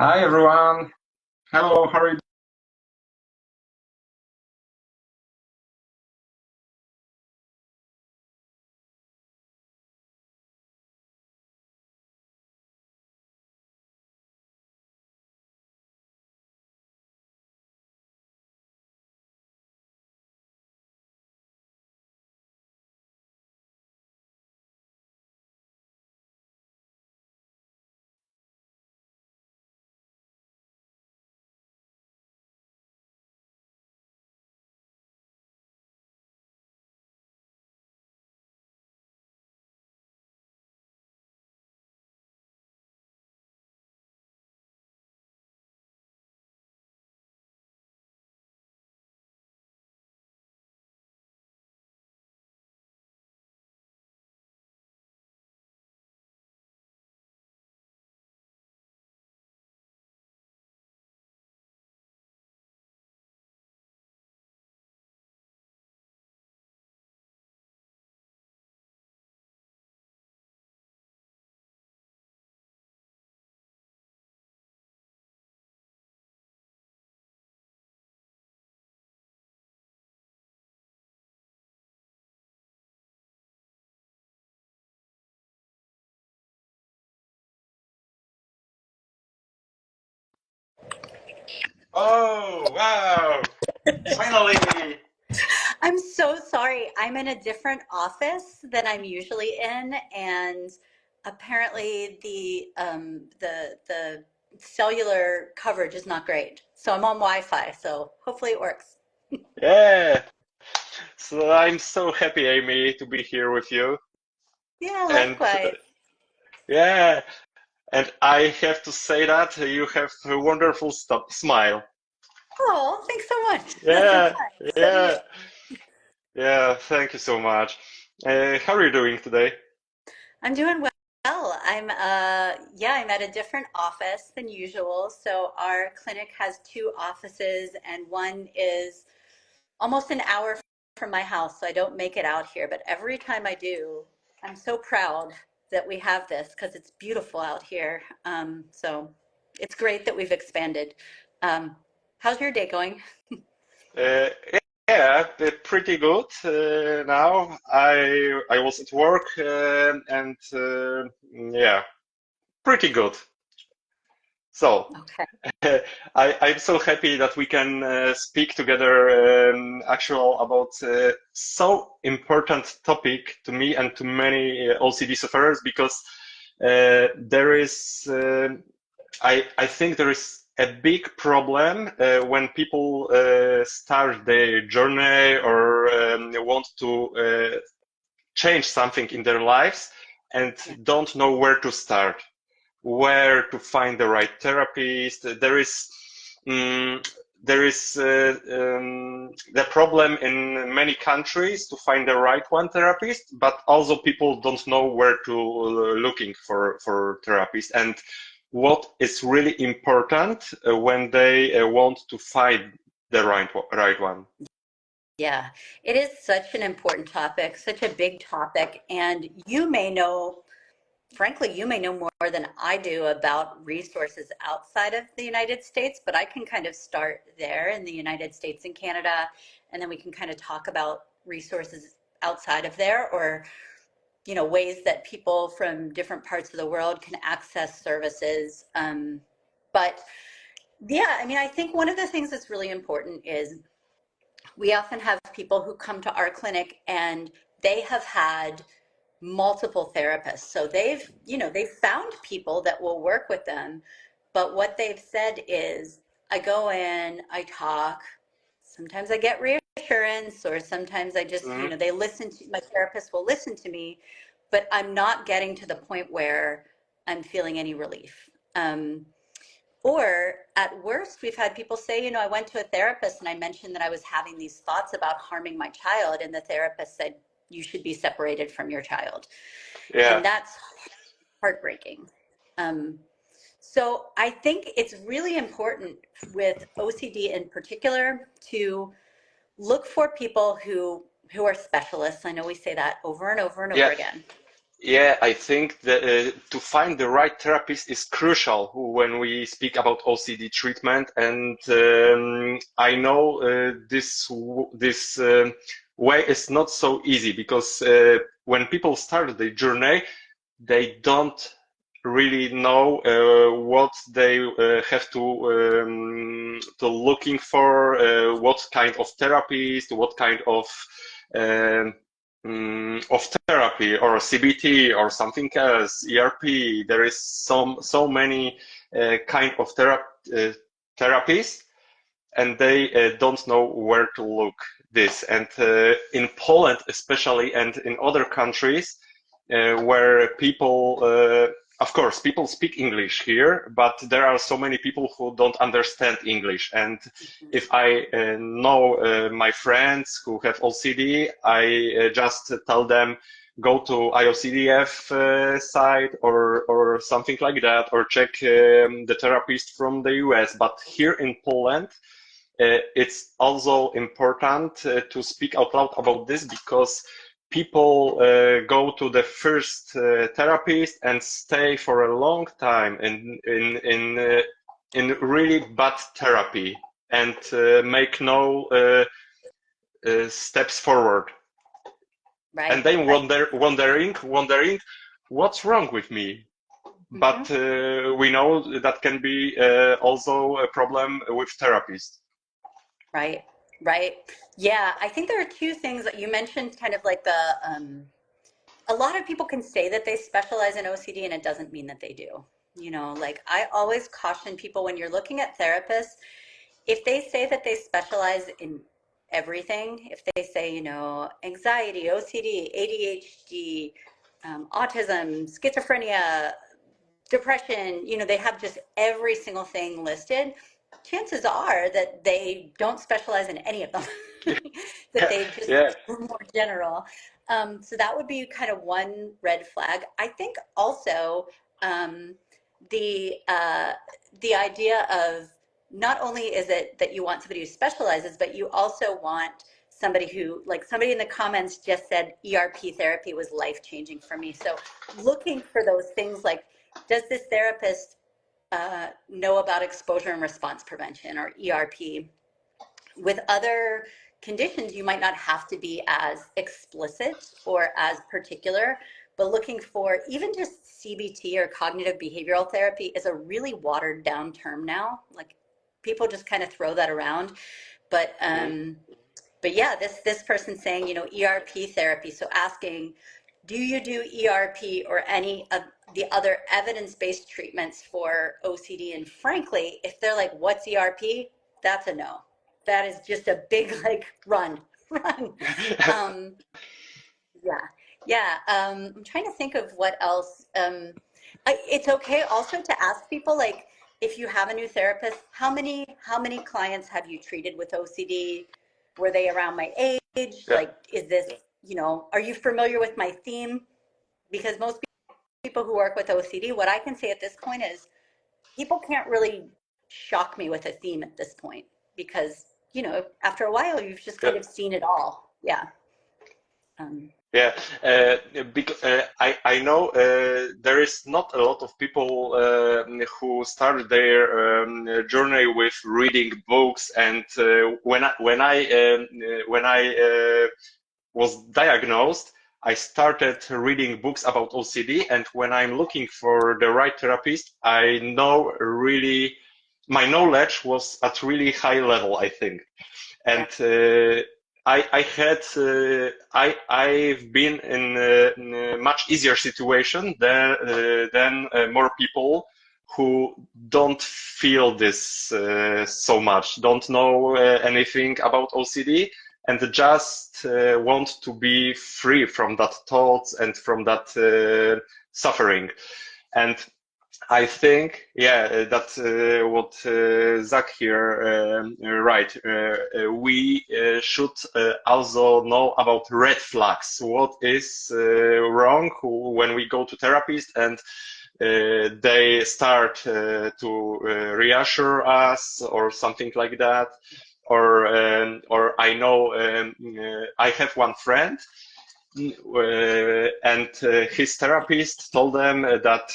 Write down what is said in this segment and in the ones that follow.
Hi everyone. Hello, how are you? Oh, wow! Finally! I'm so sorry. I'm in a different office than I'm usually in, and apparently the cellular coverage is not great. So I'm on Wi-Fi, so hopefully it works. Yeah! So I'm so happy, Amy, to be here with you. Yeah, And likewise. yeah, and I have to say that you have a wonderful smile. Oh, thanks so much. That's so Yeah, kind. So do you. yeah, yeah, thank you so much. How are you doing today? I'm doing well. I'm at a different office than usual. So our clinic has two offices, and one is almost an hour from my house, so I don't make it out here. But every time I do, I'm so proud that we have this because it's beautiful out here. So it's great that we've expanded. Um, how's your day going? Uh, yeah, pretty good. Now I was at work and yeah, pretty good. So Okay. I'm so happy that we can speak together actual about so important topic to me and to many OCD sufferers because there is I think there is a big problem when people start their journey or want to change something in their lives and Yeah. don't know where to start, where to find the right therapist. Mm, there is the problem in many countries to find the right one therapist, but also people don't know where to looking for therapist and what is really important when they want to find the right one. Yeah, it is such an important topic, such a big topic, and you may know, frankly, you may know more than I do about resources outside of the United States, but I can kind of start there in the United States and Canada, and then we can kind of talk about resources outside of there, or ways that people from different parts of the world can access services. But yeah, I mean, I think one of the things that's really important is we often have people who come to our clinic and they have had multiple therapists. So they've found people that will work with them. But what they've said is, I go in, I talk, sometimes I get reassurance, or sometimes I just, Mhm. they listen to, my therapist will listen to me, but I'm not getting to the point where I'm feeling any relief. Or at worst, we've had people say, I went to a therapist and I mentioned that I was having these thoughts about harming my child, and the therapist said, you should be separated from your child. Yeah. And that's heartbreaking. Um, so I think it's really important with OCD in particular to look for people who are specialists. I know we say that over and over and over Yeah. again. Yeah, I think that to find the right therapist is crucial when we speak about OCD treatment. And I know this way is not so easy because when people start the journey, they don't really know what they have to looking for, what kind of therapist, what kind um, of therapy or CBT or something else, ERP. There is so many kind of therapies, and they don't know where to look this. And in Poland especially, and in other countries where people of course people speak English here, but there are so many people who don't understand English. And if I know my friends who have OCD, I just tell them go to IOCDF site or something like that, or check the therapist from the US. But here in Poland, it's also important to speak out loud about this, because people go to the first therapist and stay for a long time in really bad therapy, and make no steps forward, and Right, then right. wondering what's wrong with me. But Hmm. we know that can be also a problem with therapists. Right, right. Yeah, I think there are two things that you mentioned, kind of like a lot of people can say that they specialize in OCD and it doesn't mean that they do. Like I always caution people when you're looking at therapists, if they say that they specialize in everything, if they say, anxiety, OCD, ADHD, autism, schizophrenia, depression, they have just every single thing listed, chances are that they don't specialize in any of them, that they just Yeah. are more general. So that would be kind of one red flag. I think also um, the idea of, not only is it that you want somebody who specializes, but you also want somebody who, like somebody in the comments just said, ERP therapy was life changing for me. So looking for those things like, does this therapist know about exposure and response prevention, or ERP? With other conditions, you might not have to be as explicit or as particular, but looking for even just CBT or cognitive behavioral therapy is a really watered down term now. Like people just kind of throw that around. But Mm. yeah, this person saying, ERP therapy. So asking, do you do ERP or any of the other evidence-based treatments for OCD? And frankly, if they're like, what's ERP? That's a no. That is just a big like run, run. Um, yeah, yeah. I'm trying to think of what else. It's okay also to ask people, like, if you have a new therapist, how many clients have you treated with OCD? Were they around my age? Yeah. Like, is this, are you familiar with my theme? Because most people who work with OCD, what I can say at this point is people can't really shock me with a theme at this point, because, after a while, you've just Yeah. kind of seen it all. Yeah. Um, Yeah, because I know there is not a lot of people who start their journey with reading books. And when I was diagnosed, I started reading books about OCD. And when I'm looking for the right therapist, I know really my knowledge was at really high level, I think. And yeah. I've been in a much easier situation than more people who don't feel this so much, don't know anything about OCD, and just want to be free from that thoughts and from that suffering. And I think, yeah, that what Zach here right. We should also know about red flags. What is wrong when we go to therapist and they start to reassure us or something like that. Or I know I have one friend. and his therapist told them that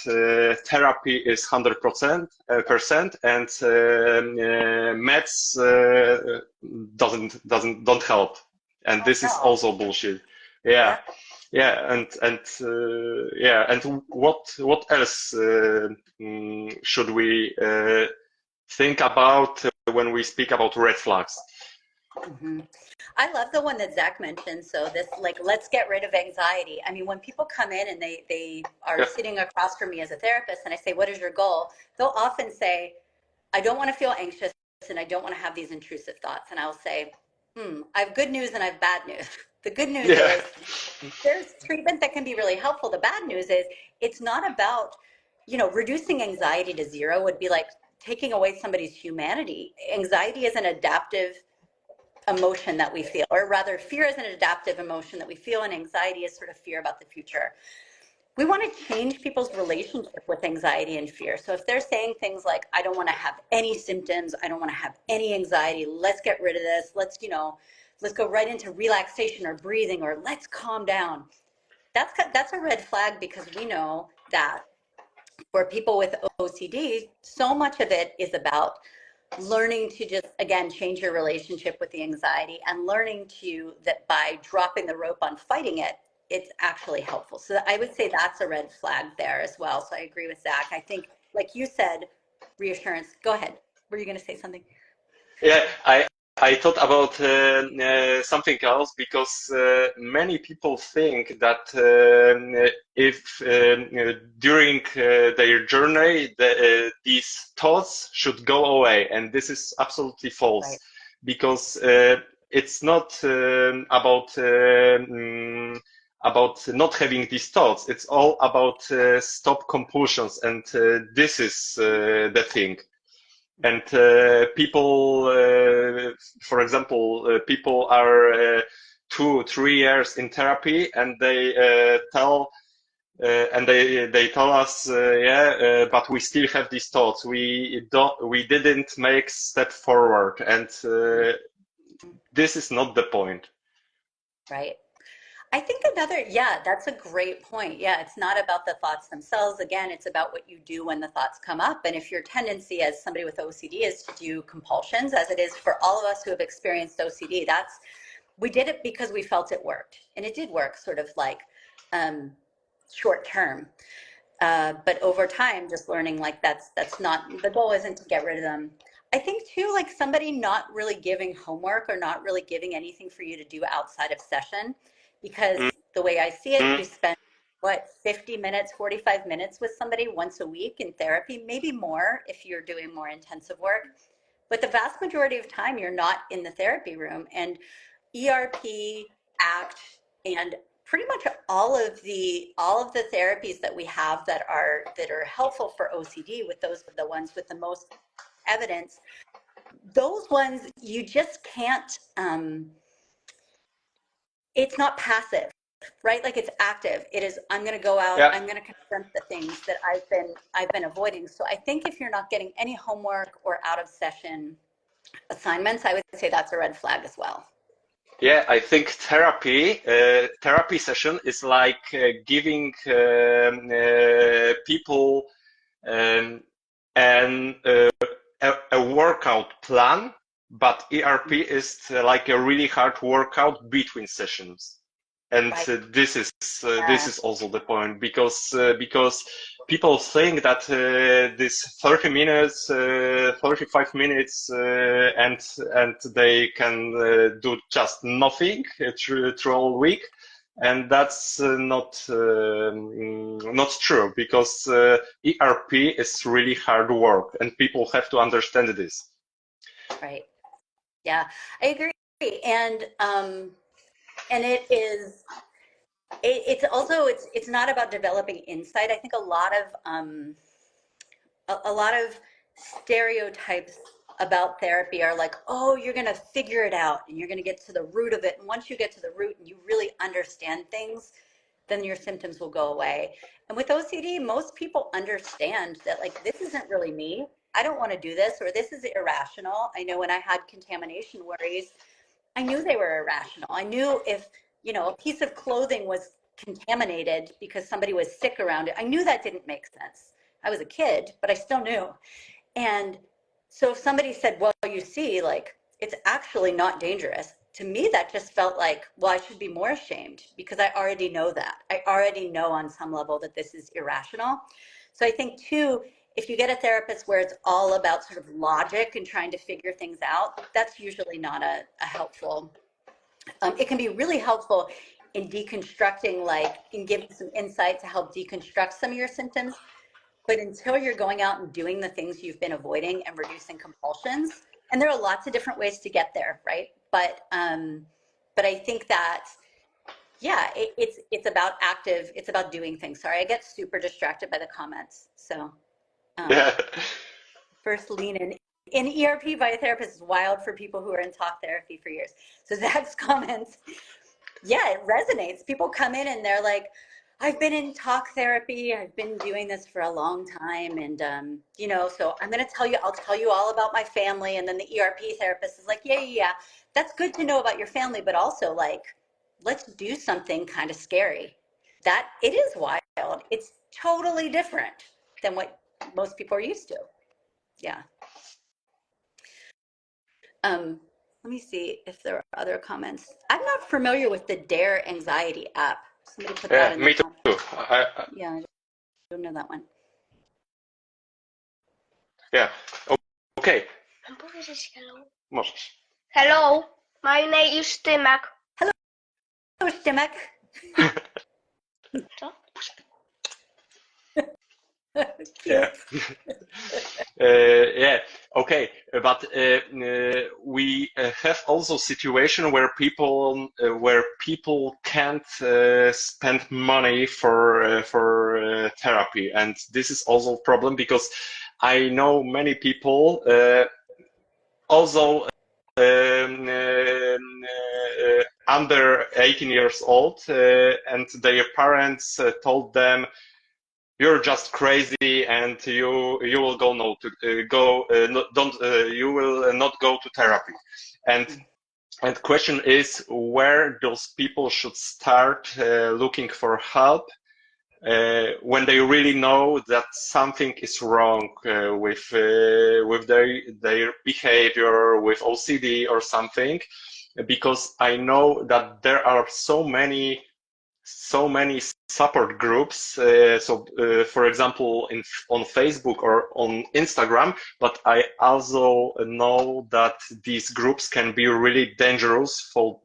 therapy is 100% percent, and meds don't help, and Oh this is no. also bullshit. Yeah, Yeah. yeah, and yeah, and what else should we think about when we speak about red flags? Hmm. I love the one that Zach mentioned. So this, like, let's get rid of anxiety. I mean, when people come in and they are Yeah, sitting across from me as a therapist, and I say, "What is your goal?" They'll often say, "I don't want to feel anxious, and I don't want to have these intrusive thoughts." And I'll say, I have good news and I have bad news. The good news yeah, is there's treatment that can be really helpful. The bad news is it's not about, reducing anxiety to zero would be like taking away somebody's humanity. Anxiety is an adaptive emotion that we feel, or rather, fear is an adaptive emotion that we feel, and anxiety is sort of fear about the future. We want to change people's relationship with anxiety and fear. So if they're saying things like, I don't want to have any symptoms, I don't want to have any anxiety, let's get rid of this, let's go right into relaxation or breathing, or let's calm down. That's a red flag, because we know that for people with OCD, so much of it is about learning to just, again, change your relationship with the anxiety, and learning to that by dropping the rope on fighting it, it's actually helpful. So I would say that's a red flag there as well. So I agree with Zach. I think, like you said, reassurance. Go ahead. Were you going to say something? yeah. I thought about something else, because many people think that if during their journey these thoughts should go away, and this is absolutely false, Right. because it's not about not having these thoughts. It's all about stop compulsions, and this is the thing. And people, for example, people are 2 3 years in therapy, and they they tell us, yeah, but we still have these thoughts. We didn't make step forward, and this is not the point. Right. I think yeah, that's a great point. Yeah, it's not about the thoughts themselves. Again, it's about what you do when the thoughts come up. And if your tendency as somebody with OCD is to do compulsions, as it is for all of us who have experienced OCD, we did it because we felt it worked. And it did work, sort of like um, short term. But over time, just learning, like, that's not the goal, isn't to get rid of them. I think too, like, somebody not really giving homework or not really giving anything for you to do outside of session, because the way I see it, you Mhm. spend, what, 50 minutes, 45 minutes with somebody once a week in therapy, maybe more if you're doing more intensive work. But the vast majority of time, you're not in the therapy room. And ERP, ACT, and pretty much all of the therapies that we have that are helpful for OCD, with those the ones with the most evidence, those ones you just can't. It's not passive, right? Like, it's active. It is, I'm going to go out, Yeah, I'm going to confront the things that I've been avoiding. So I think if you're not getting any homework or out of session assignments, I would say that's a red flag as well. yeah. I think therapy session is like giving people um, an a workout plan, but ERP is like a really hard workout between sessions. And Right. this Yeah. is also the point, because people think that this 30 minutes, 35 minutes, and they can do just nothing through all week, and that's not true, because ERP is really hard work, and people have to understand this. Right. Yeah, I agree. And and it's also, it's not about developing insight. I think a lot of stereotypes about therapy are like, oh, you're going to figure it out and you're going to get to the root of it. And once you get to the root and you really understand things, then your symptoms will go away. And with OCD, most people understand that, like, this isn't really me. I don't want to do this, or this is irrational. I know when I had contamination worries, I knew they were irrational. I knew if, a piece of clothing was contaminated because somebody was sick around it. I knew that didn't make sense. I was a kid, but I still knew. And so if somebody said, well, you see, like, it's actually not dangerous, to me, that just felt like, well, I should be more ashamed because I already know that. I already know on some level that this is irrational. So I think, too, if you get a therapist where it's all about sort of logic and trying to figure things out, that's usually not a helpful. It can be really helpful in deconstructing, like in giving some insight to help deconstruct some of your symptoms. But until you're going out and doing the things you've been avoiding and reducing compulsions, and there are lots of different ways to get there, right? But I think that, yeah, it's about it's about doing things. Sorry, I get super distracted by the comments. So Yeah. first lean in ERP by a therapist is wild for people who are in talk therapy for years. So Zach's comments, yeah, it resonates. People come in and they're like, I've been in talk therapy. I've been doing this for a long time. And, so I'll tell you all about my family. And then the ERP therapist is like, yeah. That's good to know about your family, but also like, let's do something kind of scary. That it is wild. It's totally different than what most people are used to. Yeah. Let me see if there are other comments. I'm not familiar with the Dare Anxiety app. Somebody put that in the Me too. comments. Yeah, I don't know that one. Yeah. Okay. Mam powiedzieć hello? Możesz. Hello, my name is Tymek. Hello, Stimek. Co? Yeah. Yeah. Okay. But we have also situation where people can't spend money for therapy, and this is also a problem because I know many people also under 18 years old, and their parents told them, "You're just crazy, and you will go no to go don't you will not go to therapy." And question is where those people should start looking for help when they really know that something is wrong with their behavior, with OCD or something, because I know that there are so many support groups. For example, on Facebook or on Instagram, but I also know that these groups can be really dangerous for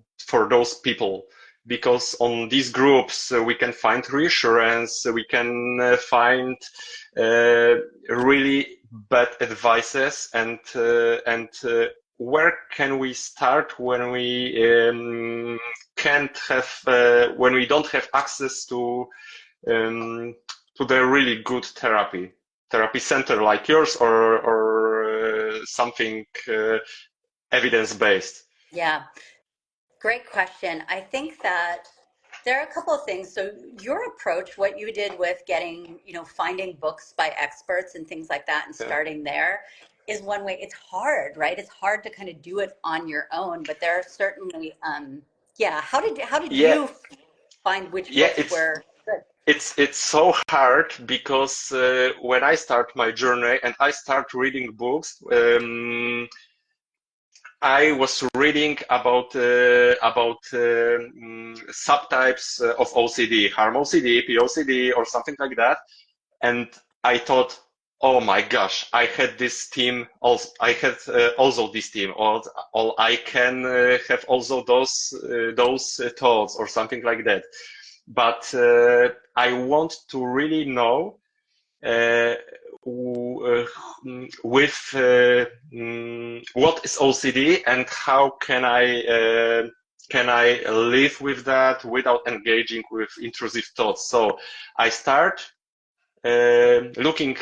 those people, because on these groups we can find reassurance, we can find really bad advices, and where can we start when we can't have when we don't have access to the really good therapy center like yours, or something evidence-based? Yeah, great question. I think that there are a couple of things. So your approach, what you did with getting, finding books by experts and things like that and starting there is one way. It's hard, right? It's hard to kind of do it on your own, but there are certainly, how did you find which books were good? It's so hard because when I start my journey and I start reading books, I was reading about subtypes of OCD, harm OCD, POCD, or something like that, and I thought, oh my gosh, I had this team. Also, I had also this team, or I can have also those thoughts or something like that. But I want to really know with what is OCD and how can I live with that without engaging with intrusive thoughts. So I start googling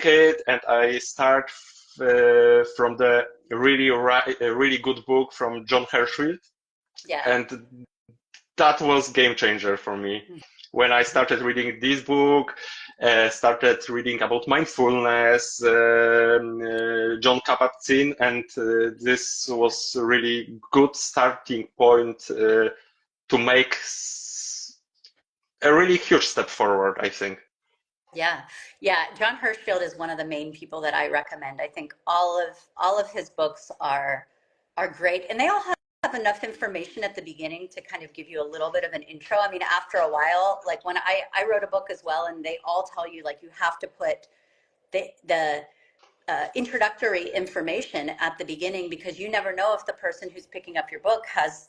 it, and I start from the really good book from John Hershfield. Yeah. And that was game changer for me. When I started reading this book, started reading about mindfulness, John Kabat-Zinn, and this was a really good starting point to make a really huge step forward, I think. Yeah, yeah. John Hirschfield is one of the main people that I recommend. I think all of his books are great, and they all have enough information at the beginning to kind of give you a little bit of an intro. I mean, after a while, like when I wrote a book as well, and they all tell you like you have to put the introductory information at the beginning, because you never know if the person who's picking up your book has,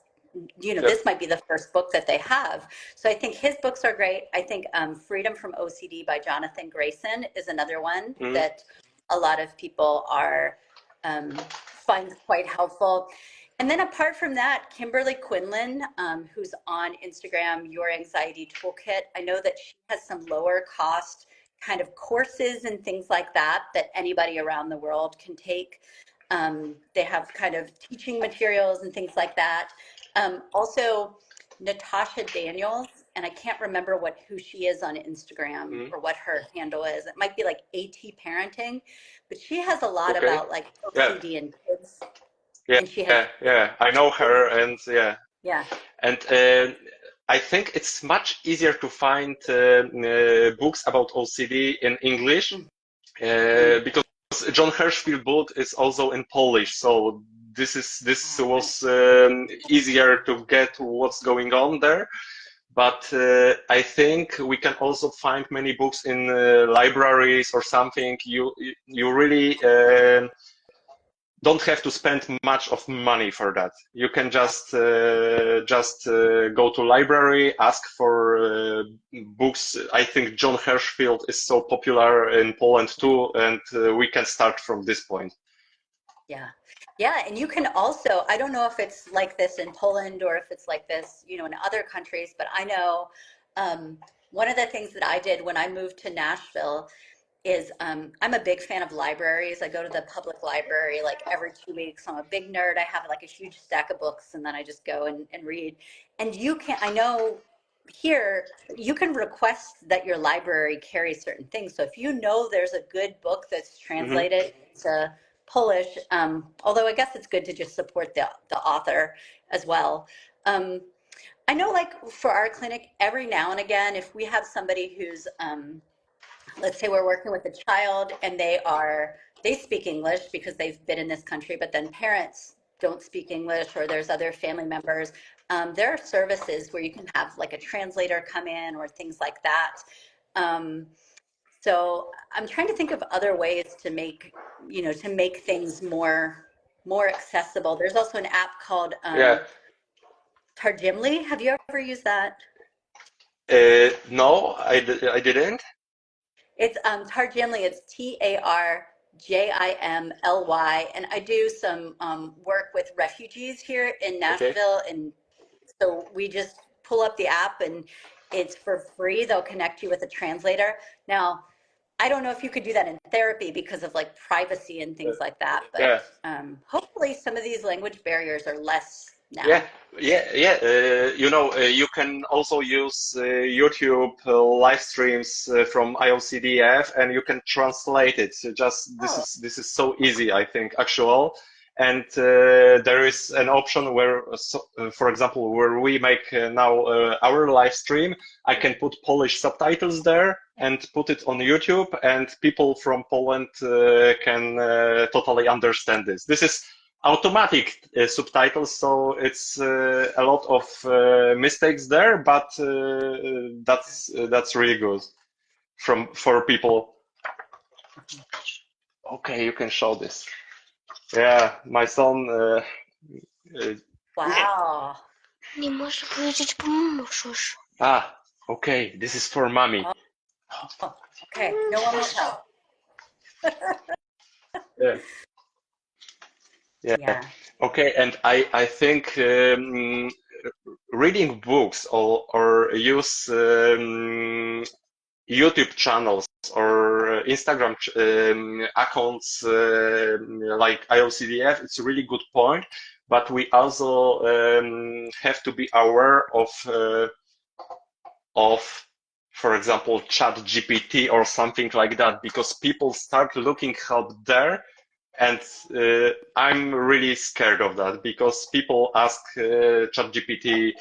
Yeah. this might be the first book that they have. So I think his books are great. I think Freedom from OCD by Jonathan Grayson is another one that a lot of people are find quite helpful. And then apart from that, Kimberly Quinlan, who's on Instagram, Your Anxiety Toolkit, I know that she has some lower cost kind of courses and things like that that anybody around the world can take. They have kind of teaching materials and things like that. Also, Natasha Daniels, and I can't remember who she is on Instagram or what her handle is. It might be like AT Parenting, but she has a lot about like OCD and kids. Yeah, And she has, yeah, I know her, and yeah, and I think it's much easier to find books about OCD in English because John Hirschfield book is also in Polish, so this was easier to get what's going on there. But I think we can also find many books in libraries or something. You really don't have to spend much of money for that. You can just go to library, ask for books. I think John Hirschfield is so popular in Poland too, and we can start from this point. yeah. Yeah, and you can also, I don't know if it's like this in Poland or if it's like this, in other countries, but I know one of the things that I did when I moved to Nashville is I'm a big fan of libraries. I go to the public library like every 2 weeks. I'm a big nerd. I have like a huge stack of books, and then I just go and read. And I know here, you can request that your library carry certain things. So if you know there's a good book that's translated to Polish, although I guess it's good to just support the author as well. I know like for our clinic, every now and again, if we have somebody who's let's say we're working with a child and they speak English because they've been in this country, but then parents don't speak English, or there's other family members. There are services where you can have like a translator come in or things like that. So I'm trying to think of other ways to make things more accessible. There's also an app called Tarjimly. Have you ever used that? No, I didn't. It's Tarjimly. It's Tarjimly, and I do some work with refugees here in Nashville, and so we just pull up the app, and it's for free. They'll connect you with a translator. Now, I don't know if you could do that in therapy because of like privacy and things like that, but hopefully some of these language barriers are less now. You can also use YouTube live streams from IOCDF, and you can translate it. This is so easy, I think, actual. And there is an option where, for example, where we make now our live stream, I can put Polish subtitles there and put it on YouTube, and people from Poland can totally understand this. This is automatic subtitles, so it's a lot of mistakes there, but that's really good for people. Okay, you can show this. Yeah, my son. Wow. Nie może powiedzieć po możesz. Okay, this is for mommy. Oh, okay, no one will tell. Yeah. Okay, and I think reading books or use YouTube channels or Instagram accounts like IOCDF, it's a really good point. But we also have to be aware of, for example, ChatGPT or something like that, because people start looking help there. And I'm really scared of that, because people ask ChatGPT,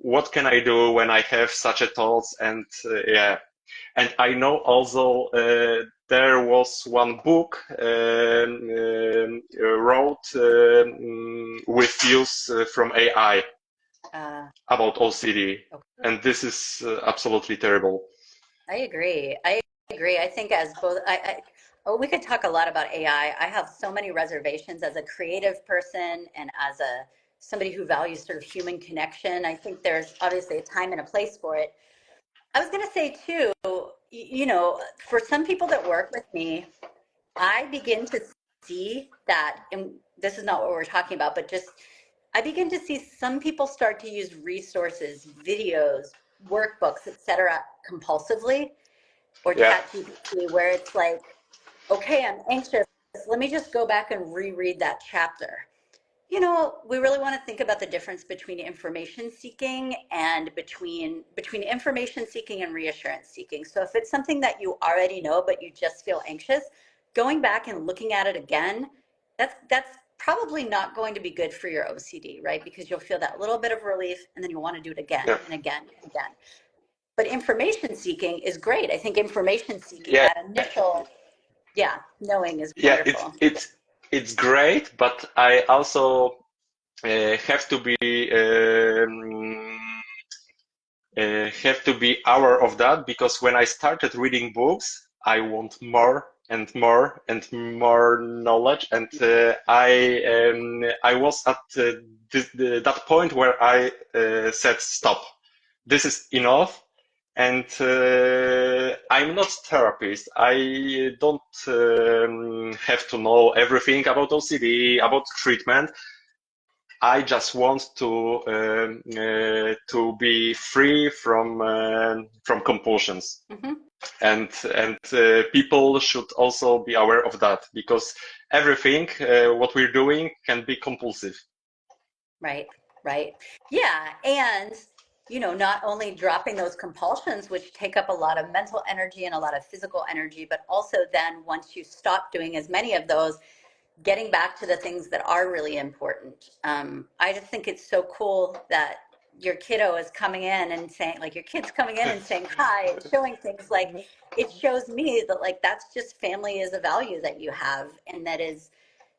what can I do when I have such a thoughts? And yeah, and I know also there was one book wrote with use from AI about OCD, Okay. and this is absolutely terrible. I agree. I agree. I think as both, oh, we could talk a lot about AI. I have so many reservations as a creative person and as a somebody who values sort of human connection. I think there's obviously a time and a place for it. I was going to say too, for some people that work with me, I begin to see that, and this is not what we're talking about, but just I begin to see some people start to use resources, videos, workbooks, etc., compulsively, or Yeah, chat GPT, where it's like, okay, I'm anxious. Let me just go back and reread that chapter. We really want to think about the difference between information seeking and between information seeking and reassurance seeking. So if it's something that you already know but you just feel anxious, going back and looking at it again, that's probably not going to be good for your OCD, right? Because you'll feel that little bit of relief and then you'll want to do it again yeah, and again and again. But information seeking is great. I think information seeking, yeah, that initial, yeah, knowing is yeah. wonderful. It's great, but I also have to be aware of that because when I started reading books, I want more and more and more knowledge, and I was at that point where I said stop. This is enough. And I'm not therapist. I don't have to know everything about OCD, about treatment. I just want to be free from compulsions, Hmm. and people should also be aware of that because everything what we're doing can be compulsive. Right, right. Yeah, and not only dropping those compulsions, which take up a lot of mental energy and a lot of physical energy, but also then once you stop doing as many of those, getting back to the things that are really important. I just think it's so cool that your kiddo is coming in and saying, like, your kid's coming in and saying hi and showing things like it shows me that, like, that's just family is a value that you have. And that is,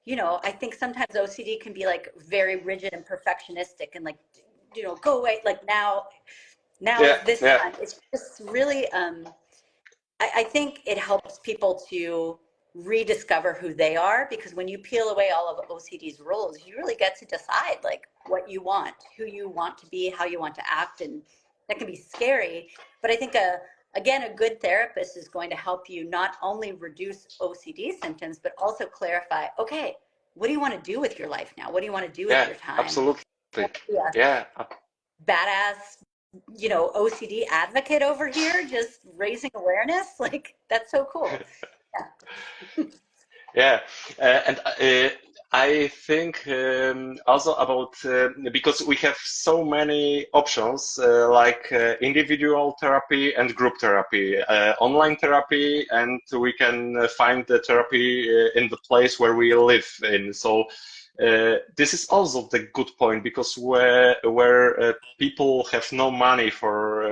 I think sometimes OCD can be like very rigid and perfectionistic and like, go away. Like now Yeah, is this yeah, time. It's just really, I think it helps people to rediscover who they are because when you peel away all of OCD's rules, you really get to decide like what you want, who you want to be, how you want to act, and that can be scary. But I think again, a good therapist is going to help you not only reduce OCD symptoms, but also clarify, okay, what do you want to do with your life now? What do you want to do with yeah, your time? absolutely. Yeah, Yeah, badass OCD advocate over here just raising awareness. Like that's so cool. Yeah. yeah, and I think also about because we have so many options like individual therapy and group therapy, online therapy, and we can find the therapy in the place where we live in. So this is also the good point because where people have no money for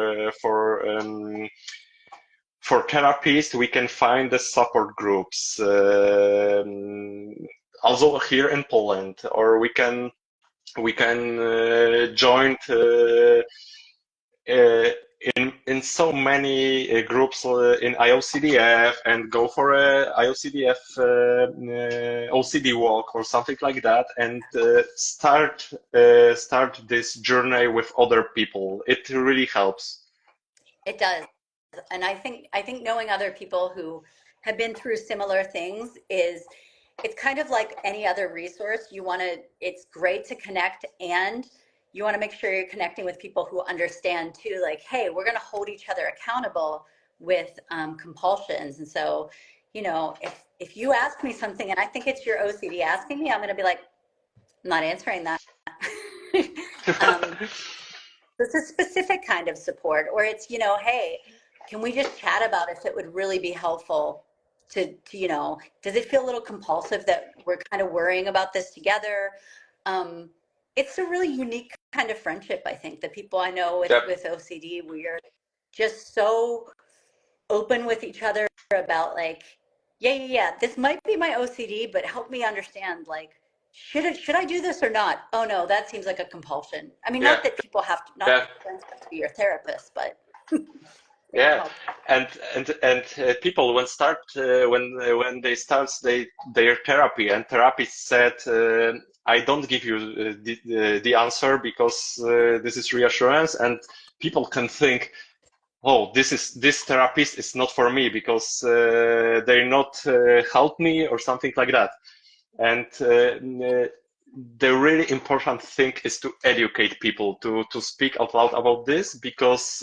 therapists, we can find the support groups, also here in Poland, or we can join uh, in so many groups in IOCDF and go for a IOCDF OCD walk or something like that, and start this journey with other people. It really helps. It does. And I think knowing other people who have been through similar things is it's kind of like any other resource. It's great to connect, and you want to make sure you're connecting with people who understand too, like, hey, we're going to hold each other accountable with compulsions. And so, if you ask me something and I think it's your OCD asking me, I'm going to be like, I'm not answering that. um, it's a specific kind of support, or it's, hey, can we just chat about if it would really be helpful to does it feel a little compulsive that we're kind of worrying about this together? it's a really unique kind of friendship, I think. The people I know Yep. with OCD, we are just so open with each other about like, yeah, this might be my OCD, but help me understand, like, should I do this or not? Oh no, that seems like a compulsion. I mean, Yeah. not that people have to, not Yeah. that friends have to be your therapist, but they can Yeah, help. and people when they start their therapy, and therapist said, I don't give you the answer because this is reassurance, and people can think, oh, this therapist is not for me because they not help me or something like that. And the really important thing is to educate people to speak out loud about this, because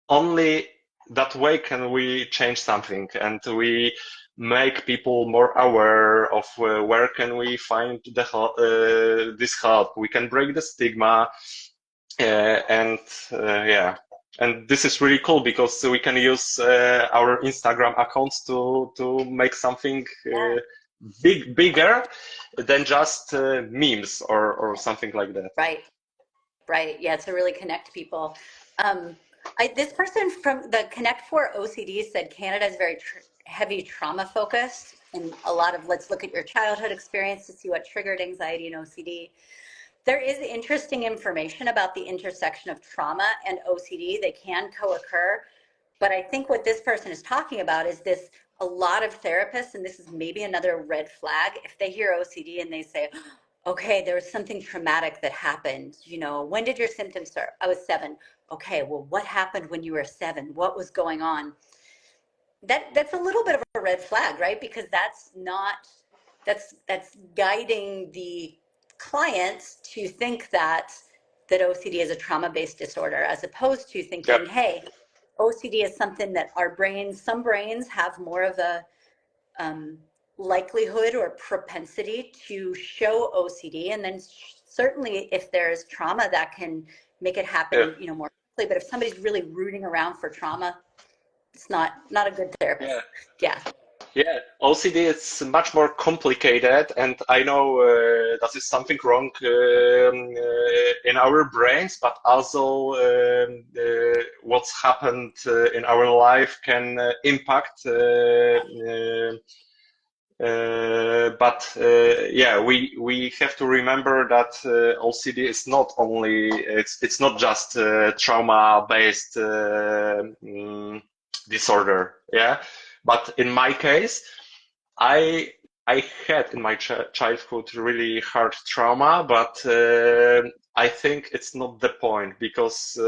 only that way can we change something, and we make people more aware of where can we find this help. We can break the stigma, and yeah, and this is really cool because we can use our Instagram accounts to make something Yeah, bigger than just memes or something like that. right. Yeah, to really connect people. Um, this person from the Connect for OCD said Canada is very heavy trauma focused, and a lot of let's look at your childhood experience to see what triggered anxiety and OCD. There is interesting information about the intersection of trauma and OCD. They can co-occur, but I think what this person is talking about is this, a lot of therapists, and this is maybe another red flag, if they hear OCD and they say, okay, there was something traumatic that happened. You know, when did your symptoms start? I was 7. Okay, well, what happened when you were 7? What was going on? That's a little bit of a red flag, right? Because that's not, that's guiding the clients to think that OCD is a trauma-based disorder, as opposed to Yep. thinking, hey, OCD is something that our brains, some brains have more of a um, likelihood or propensity to show OCD, and then certainly if there's trauma that can make it Yeah. happen, you know, more quickly. But if somebody's really rooting around for trauma, it's not a good Yeah. therapist. Yeah, Yeah, OCD is much more complicated, and I know that is something wrong in our brains, but also what's happened in our life can impact. Yeah, we have to remember that OCD is not only, it's not just trauma based disorder. Yeah, but in my case, I I had in my childhood really hard trauma, but I think it's not the point, because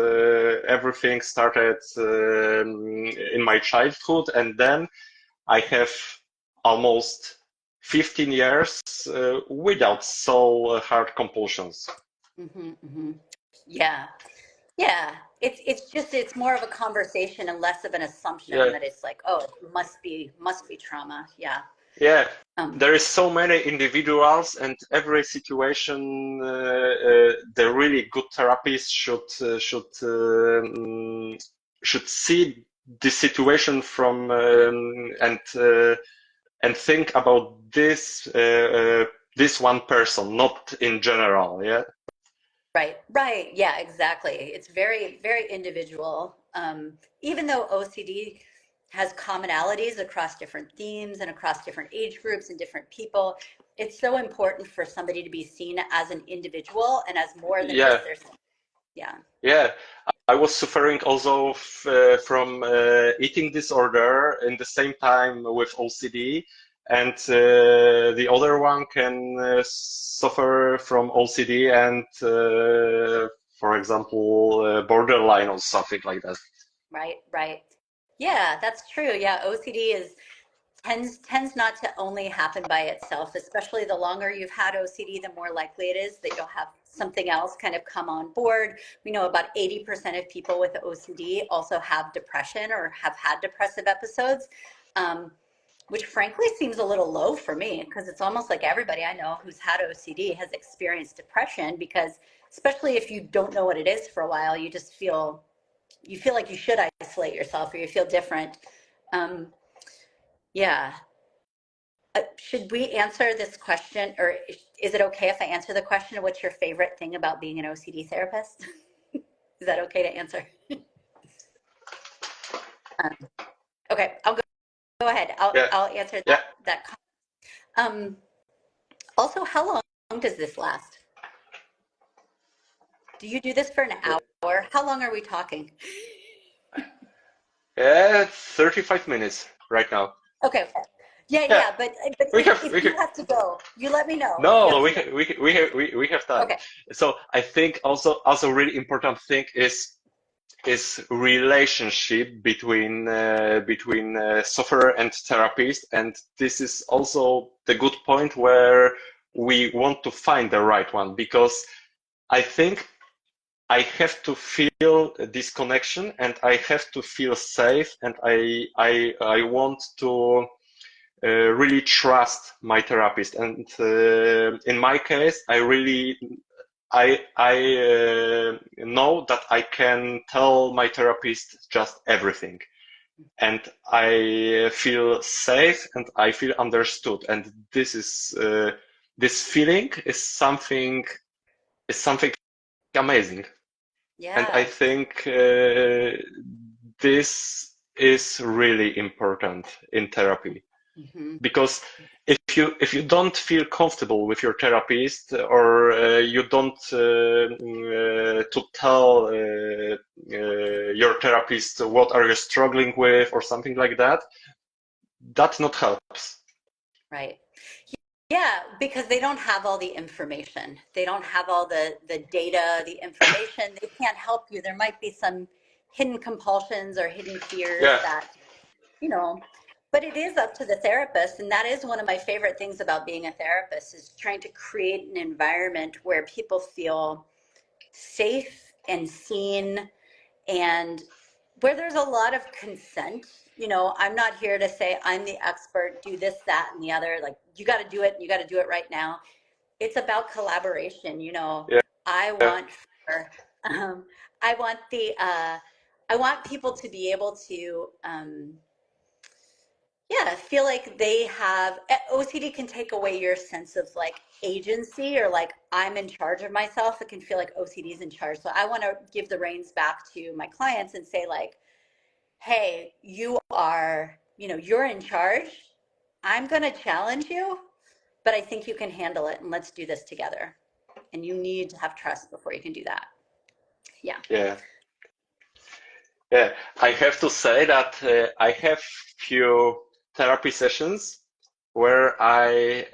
everything started in my childhood, and then I have almost 15 years without so hard compulsions. hmm yeah, yeah. It's just, it's more of a conversation and less of an assumption Yeah, that it's like, oh, it must be trauma. Yeah. yeah. Um, There is so many individuals, and every situation. The really good therapist should see the situation from and think about this one person, not in general. Yeah, right. Yeah, exactly. It's very individual. Even though OCD has commonalities across different themes and across different age groups and different people, it's so important for somebody to be seen as an individual and as more than yeah, just their, yeah, yeah. I was suffering also from eating disorder in the same time with OCD, and the other one can suffer from OCD and, for example, borderline or something like that. right. Yeah, that's true. Yeah, OCD is tends not to only happen by itself, especially the longer you've had OCD, the more likely it is that you'll have something else kind of come on board. We know about 80% of people with OCD also have depression or have had depressive episodes, um, which frankly seems a little low for me, because it's almost like everybody I know who's had OCD has experienced depression, because especially if you don't know what it is for a while, you feel like you should isolate yourself or you feel different. Um, yeah. should we answer this question, or is it okay if I answer the question, what's your favorite thing about being an OCD therapist? Is that okay to answer? Okay, I'll go ahead. I'll answer that comment. Also, how long does this last? Do you do this for an hour? How long are we talking? 35 minutes right now. Okay. Yeah. But if you have to go, you let me know. No, we have time. Okay. So I think also really important thing is relationship between sufferer and therapist, and this is also the good point where we want to find the right one, because I think I have to feel this connection and I have to feel safe, and I want to really trust my therapist. And in my case, I know that I can tell my therapist just everything, and I feel safe and I feel understood. And this is this feeling is something amazing. Yeah. And I think this is really important in therapy. Mm-hmm. Because if you don't feel comfortable with your therapist, or you don't to tell your therapist what are you struggling with or something like that, that not helps. Right. Yeah, because they don't have all the information. They don't have all the data, the information. They can't help you. There might be some hidden compulsions or hidden fears that, but it is up to the therapist. And that is one of my favorite things about being a therapist, is trying to create an environment where people feel safe and seen, and where there's a lot of consent. I'm not here to say I'm the expert, do this, that, and the other. Like, you got to do it, and you got to do it right now. It's about collaboration. I want I want I want people to be able to feel like they have. OCD can take away your sense of like agency, or like I'm in charge of myself. It can feel like OCD is in charge. So I want to give the reins back to my clients and say, like, hey, you're in charge. I'm going to challenge you, but I think you can handle it, and let's do this together. And you need to have trust before you can do that. Yeah. I have to say that I have few therapy sessions where I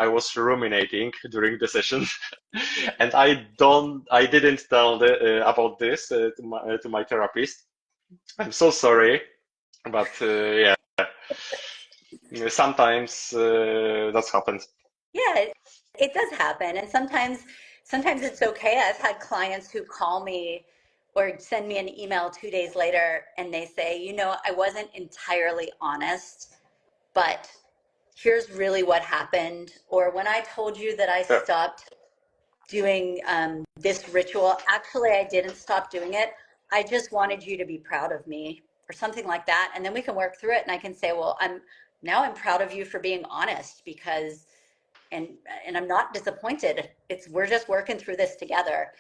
was ruminating during the session, and I didn't tell about this to my therapist. I'm so sorry, but sometimes that's happened. Yeah, it does happen, and sometimes it's okay. I've had clients who call me or send me an email 2 days later, and they say, I wasn't entirely honest, but here's really what happened. Or when I told you that I Yeah. stopped doing this ritual, actually I didn't stop doing it. I just wanted you to be proud of me, or something like that. And then we can work through it, and I can say, well, I'm proud of you for being honest, because and I'm not disappointed. We're just working through this together.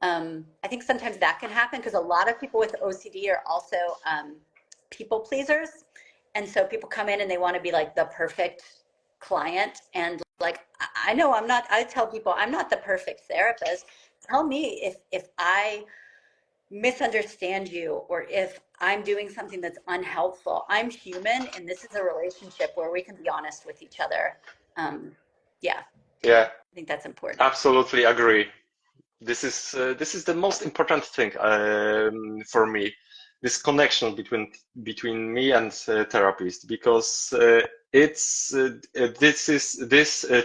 I think sometimes that can happen because a lot of people with OCD are also people pleasers. And so people come in and they want to be like the perfect client. And like, I know I'm not, I tell people I'm not the perfect therapist. Tell me if I misunderstand you, or if I'm doing something that's unhelpful. I'm human, and this is a relationship where we can be honest with each other. Yeah. Yeah. I think that's important. Absolutely agree. This is the most important thing for me. This connection between me and therapist, because this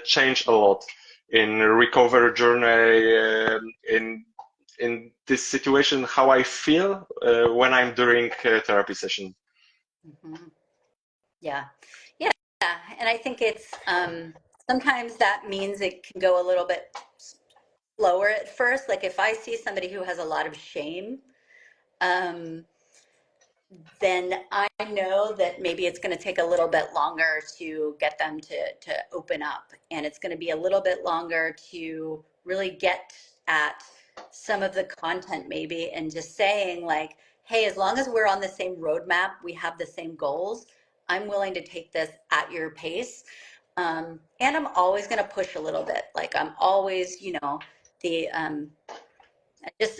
changed a lot in recovery journey, in this situation, how I feel when I'm doing therapy session. Mm-hmm. Yeah. And I think it's sometimes that means it can go a little bit slower at first. Like if I see somebody who has a lot of shame, then I know that maybe it's going to take a little bit longer to get them to open up. And it's going to be a little bit longer to really get at some of the content maybe, and just saying like, hey, as long as we're on the same roadmap, we have the same goals, I'm willing to take this at your pace. And I'm always going to push a little bit. Like I'm always, the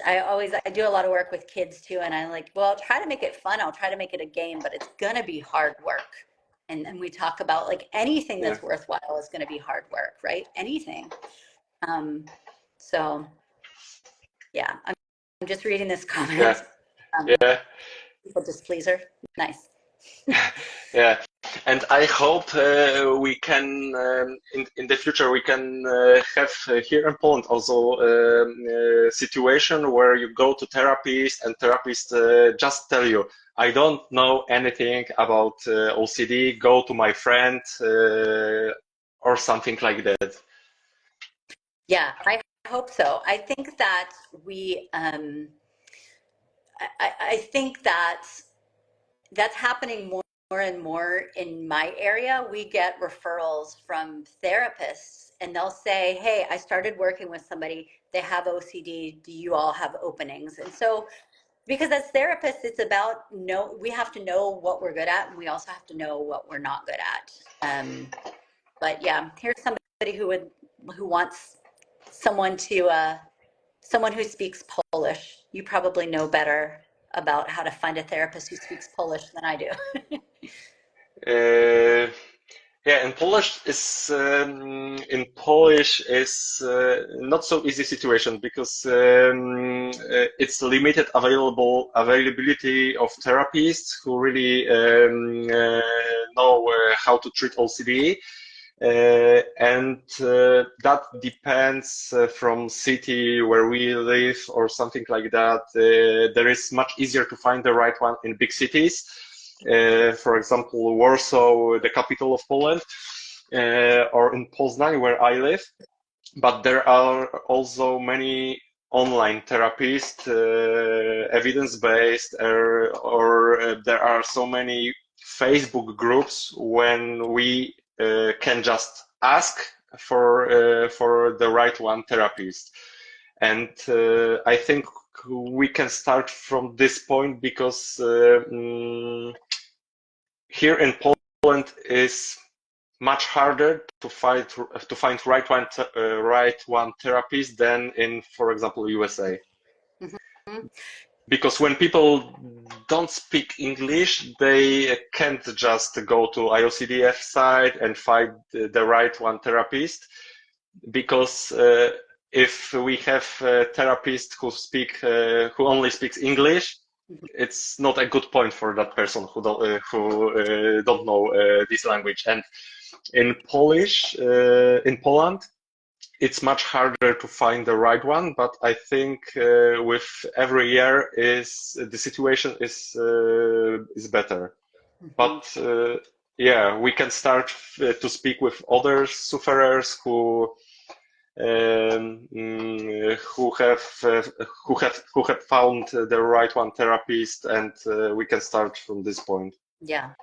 I do a lot of work with kids too, and I'm like, well, I'll try to make it fun. I'll try to make it a game, but it's gonna be hard work. And then we talk about like anything Yeah, that's worthwhile is gonna be hard work, right? Anything. Um, so yeah, I'm just reading this yeah, comment. yeah. People displeaser. Nice. Yeah, and I hope we can in the future we can have here in Poland also situation where you go to therapist and therapist just tell you, I don't know anything about OCD. Go to my friend or something like that. Yeah, I hope so. I think that I think that that's happening more and more in my area. We get referrals from therapists, and they'll say, hey, I started working with somebody, they have OCD, do you all have openings? And so because as therapists, it's about we have to know what we're good at, and we also have to know what we're not good at. But yeah, here's somebody who wants someone to someone who speaks Polish. You probably know better about how to find a therapist who speaks Polish than I do. Uh, Yeah, in Polish is not so easy situation because it's limited availability of therapists who really know how to treat OCD. And that depends from city where we live or something like that. There is much easier to find the right one in big cities. For example, Warsaw, the capital of Poland, or in Poznań, where I live. But there are also many online therapists, evidence-based, or there are so many Facebook groups when we can just ask for the right one therapist. And I think we can start from this point because here in Poland is much harder to find right one therapist than in, for example, USA. Mhm. Because when people don't speak English, they can't just go to IOCDF site and find the right one therapist. Because if we have a therapist who only speaks English, it's not a good point for that person who don't know this language. And in in Poland, it's much harder to find the right one. But I think with every year the situation is better. Mhm. But yeah, we can start to speak with other sufferers who have found the right one therapist, and we can start from this point. Yeah.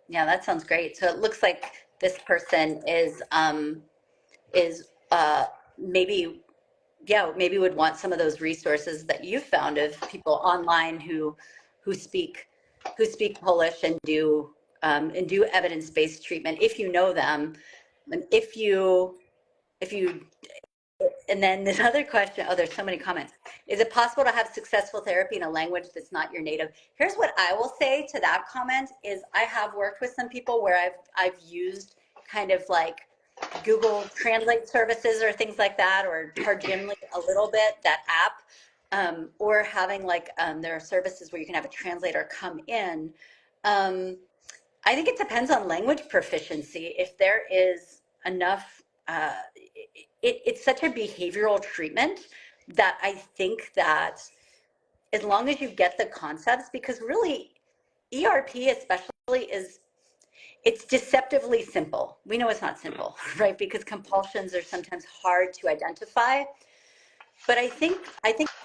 Yeah, that sounds great. So it looks like this person is maybe, yeah, maybe would want some of those resources that you found of people online who speak who speak Polish and do evidence-based treatment if you know them. And if you and then this other question, oh, there's so many comments. Is it possible to have successful therapy in a language that's not your native? Here's what I will say to that comment is I have worked with some people where I've used kind of like Google Translate services or things like that, or Targimly a little bit, that app, or having like there are services where you can have a translator come in. Um, I think it depends on language proficiency. If there is enough, it's such a behavioral treatment that I think that as long as you get the concepts, because really ERP especially it's deceptively simple. We know it's not simple, right? Because compulsions are sometimes hard to identify. But I think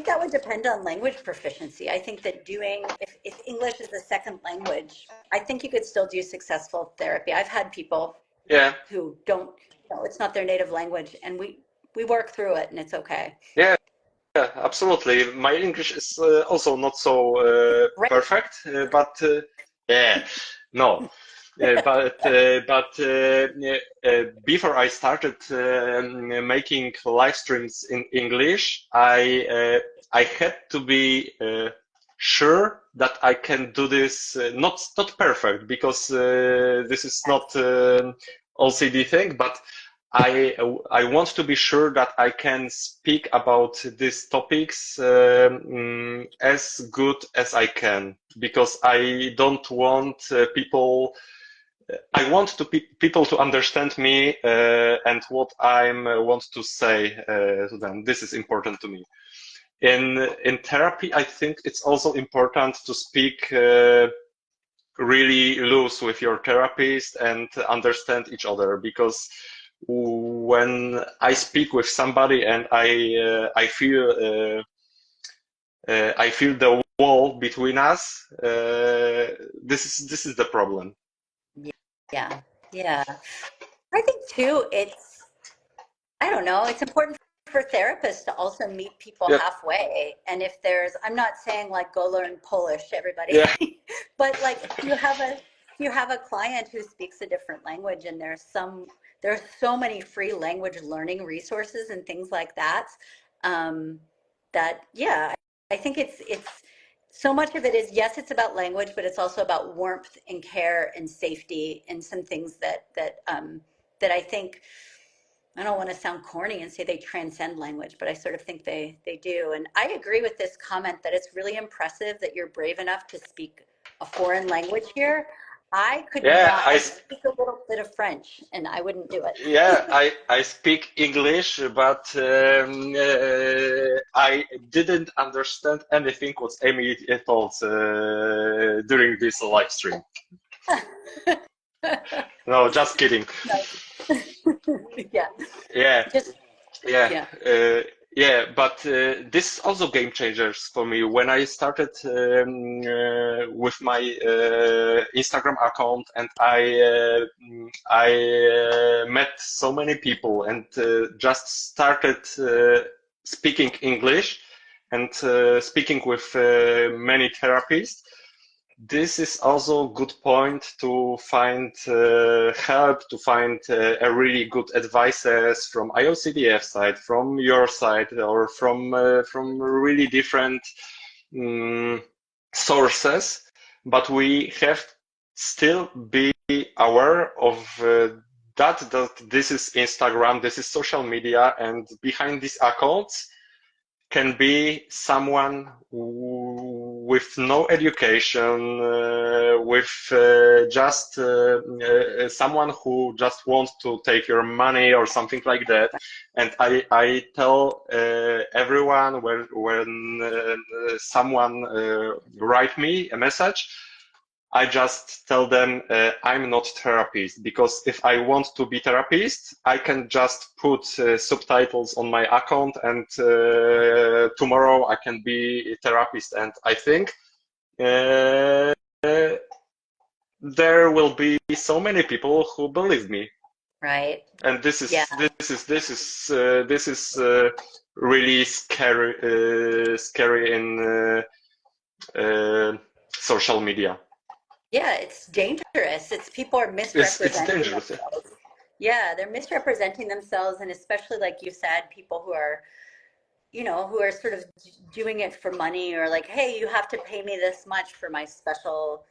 that would depend on language proficiency. I think that if English is a second language, I think you could still do successful therapy. I've had people Yeah, who don't, it's not their native language, and we work through it, and it's okay. yeah, yeah, absolutely. My English is also not so Right. perfect, but yeah, no. But before I started making live streams in English, I had to be sure that I can do this. Not perfect because this is not OCD thing, but I want to be sure that I can speak about these topics as good as I can because I don't want I want people to understand me and what I want to say to them. This is important to me. In therapy, I think it's also important to speak really loose with your therapist and understand each other because when I speak with somebody and I feel the wall between us, this is the problem. Yeah. Yeah. I think too, I don't know, it's important for therapists to also meet people Yeah, halfway. And if I'm not saying like go learn Polish, everybody, yeah, but like if you have a client who speaks a different language, and there's so many free language learning resources and things like that, um, that, yeah, I think it's so much of it is, yes, it's about language, but it's also about warmth and care and safety and some things that I think, I don't want to sound corny and say they transcend language, but I sort of think they do. And I agree with this comment that it's really impressive that you're brave enough to speak a foreign language here. I could yeah. not. I speak a little bit of French, and I wouldn't do it. Yeah, I speak English, but I didn't understand anything what Amy told during this live stream. No, just kidding. Yeah, Yeah, just yeah, yeah, but this is also game changers for me. When I started with my Instagram account, and I met so many people, and just started speaking English and speaking with many therapists. This is also a good point to find help, to find a really good advices from IOCDF side, from your side, or from really different um, sources. But we have still be aware of that this is Instagram, this is social media, and behind these accounts can be someone with no education, with just someone who just wants to take your money or something like that. And I tell everyone when someone write me a message, I just tell them I'm not therapist, because if I want to be therapist, I can just put subtitles on my account, and tomorrow I can be a therapist. And I think uh, there will be so many people who believe me, right. and Yeah, this is really scary in social media. yeah. It's dangerous. It's people are It's misrepresenting dangerous. themselves. Yeah, they're misrepresenting themselves, and especially like you said, people who are sort of doing it for money, or like, hey, you have to pay me this much for my special,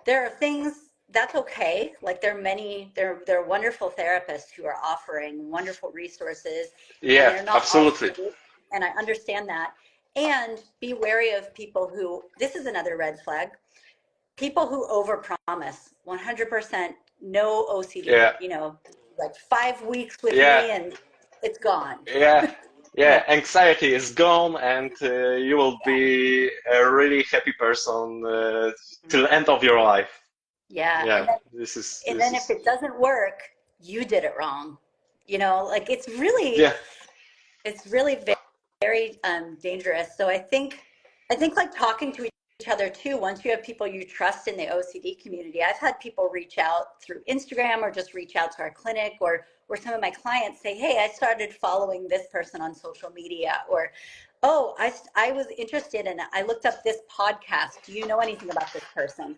there are things that's okay. Like there are wonderful therapists who are offering wonderful resources, and Yeah, they're not all absolutely. free, and I understand that. And be wary of people who, this is another red flag, people who overpromise. 100% no OCD, Yeah, like 5 weeks with yeah, me and it's gone. yeah, No. yeah. Anxiety is gone, and you will Yeah. be a really happy person till the end of your life. Yeah. Yeah, And then and this then if is it doesn't work, you did it wrong. Like it's really, yeah, it's really very, very dangerous. So I think like talking to each other too, once you have people you trust in the OCD community. I've had people reach out through Instagram or just reach out to our clinic, or some of my clients say, hey, I started following this person on social media, or oh, I was interested and I looked up this podcast. Do you know anything about this person?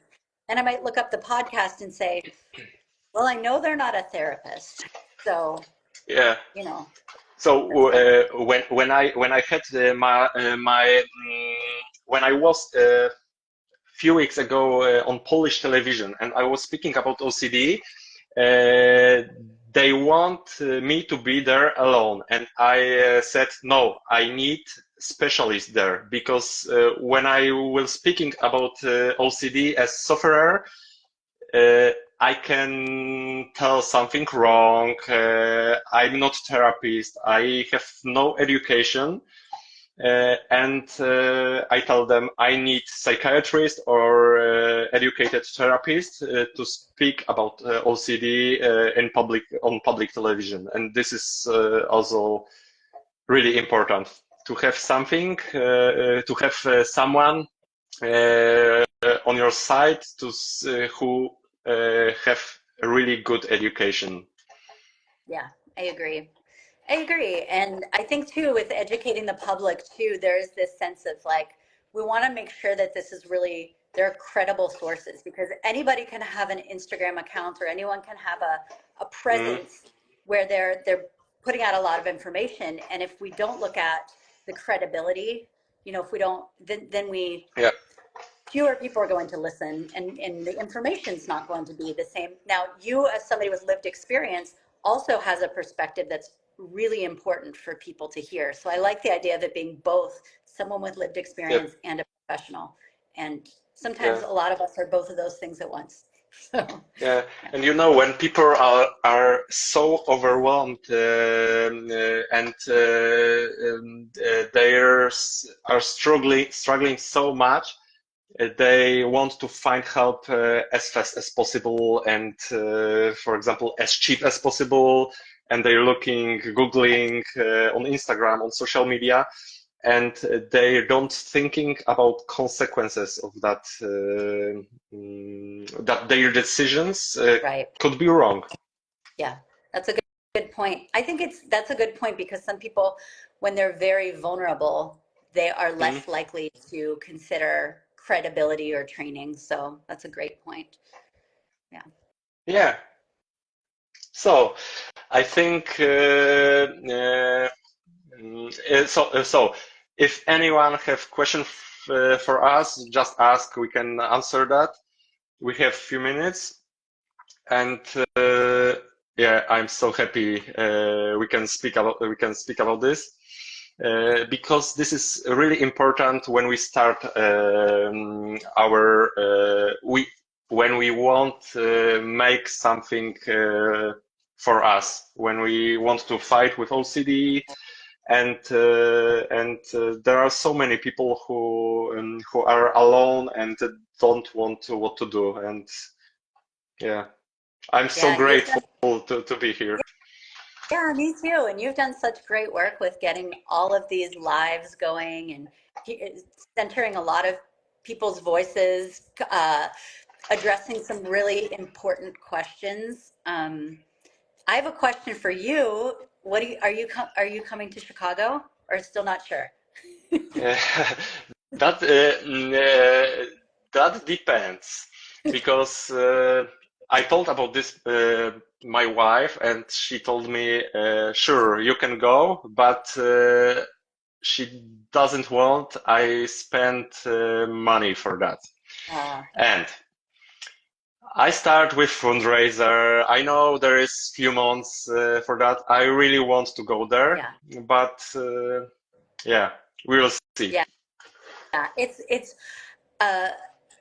And I might look up the podcast and say, well, I know they're not a therapist. So, Yeah. you know, So that's fine. when I had when I was few weeks ago on Polish television and I was speaking about OCD, they want me to be there alone, and I said no, I need specialists there, because when I was speaking about OCD as sufferer, uh, I can tell something wrong. I'm not therapist. I have no education. And I tell them I need psychiatrist or educated therapist to speak about OCD in public on public television, and this is also really important to have something, to have someone on your side who have a really good education. Yeah, I agree. I agree. And I think too, with educating the public too, there's this sense of like, we want to make sure that this is really, they're credible sources, because anybody can have an Instagram account or anyone can have a Mm, presence where they're putting out a lot of information. And if we don't look at the credibility, if we don't, then yeah, fewer people are going to listen, and the information's not going to be the same. Now, you as somebody with lived experience also has a perspective that's really important for people to hear. So I like the idea of it being both someone with lived yeah, experience and a professional. And sometimes yeah. a lot of us are both of those things at once. So, Yeah, yeah. and when people are so overwhelmed they are struggling so much, they want to find help as fast as possible, and for example as cheap as possible, and they're googling on Instagram, on social media, and they don't thinking about consequences of that, that their decisions Right. could be wrong. Yeah, that's a good point. I think that's a good point, because some people, when they're very vulnerable, they are Mm, less likely to consider credibility or training. So that's a great point. Yeah. yeah. So I think so if anyone have question for us, just ask. We can answer that. We have few minutes, and yeah, I'm so happy we can speak about this, because this is really important when we start our we when we want to make something for us, when we want to fight with OCD, and there are so many people who are alone and don't want to what to do, and yeah, I'm so Yeah, and you've grateful done, to be here. yeah, me too. And you've done such great work with getting all of these lives going and centering a lot of people's voices, addressing some really important questions. I have a question for you. What do you, are you coming to Chicago, or still not sure? Uh, that that depends, because I told about this my wife, and she told me, sure, you can go, but she doesn't want I spend money for that. Yeah, And I start with fundraiser. I know there is few months for that. I really want to go there, yeah, but yeah, we will see. yeah. Uh,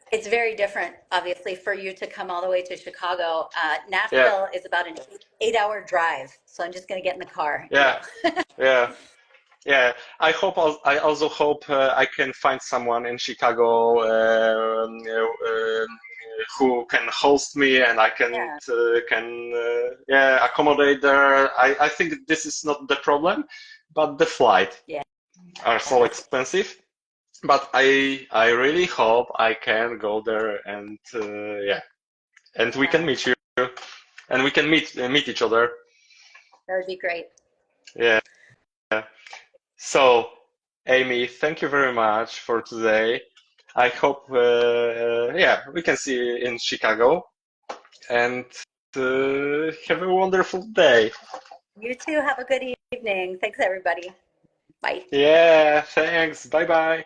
it's very different, obviously, for you to come all the way to Chicago. Yeah, Nashville is about an 8-hour drive, so I'm just going to get in the car and yeah, go. yeah, yeah. I also hope I can find someone in Chicago who can host me, and I Yeah, can yeah, accommodate there. I think this is not the problem. but the flight Yeah. are so expensive. But I really hope I can go there and yeah, and we can meet you, and we can meet each other. That would be great. Yeah. So, Amy, thank you very much for today. I hope yeah, we can see you in Chicago, and have a wonderful day. You too. Have a good evening. Thanks, everybody. Bye. Yeah, thanks. Bye bye.